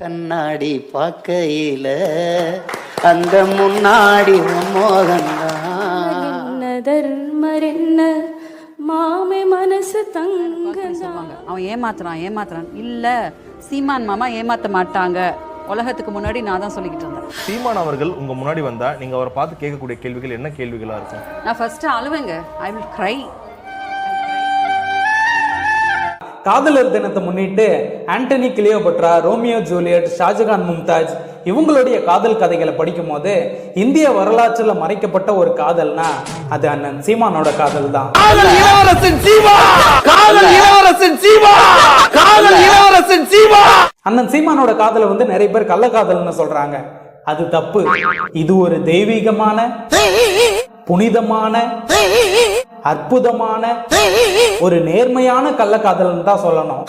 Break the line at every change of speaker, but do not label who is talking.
கண்ணாடி பார்க்கையில அந்த முன்னாடி மோகன்தான்
என்ன தர்மர் என்ன மாமே மனசு தங்க
சொல்லுவாங்க அவன் ஏமாத்துறான் இல்ல சீமான் மாமா ஏமாத்த மாட்டாங்க. உலகத்துக்கு முன்னாடி நான் தான் சொல்லிக்கிட்டு இருந்தேன்.
சீமான் அவர்கள் உங்க முன்னாடி வந்தா நீங்க அவரை பார்த்து கேட்கக்கூடிய கேள்விகள் என்ன கேள்விகளா இருக்கும்?
நான் ஃபர்ஸ்ட் அழுவேங்க. ஐ வில் கிரை.
காதலர் தினத்தை முன்னிட்டு Antony Cleopatra, Romeo Juliet, Shahjahan Mumtaz இவங்களுடைய காதல் கதைகளை படிக்கும் போது இந்திய வரலாற்றுல மறைக்கப்பட்ட ஒரு காதல்னா அது அண்ணன் சீமானோட காதல் தான். அண்ணன் சீமானோட காதலை வந்து நிறைய பேர் கள்ளக்காதல்னு சொல்றாங்க. அது தப்பு. இது ஒரு தெய்வீகமான, புனிதமான, அற்புதமான, ஒரு நேர்மையான கள்ளக்காதல்னு தான் சொல்லணும்.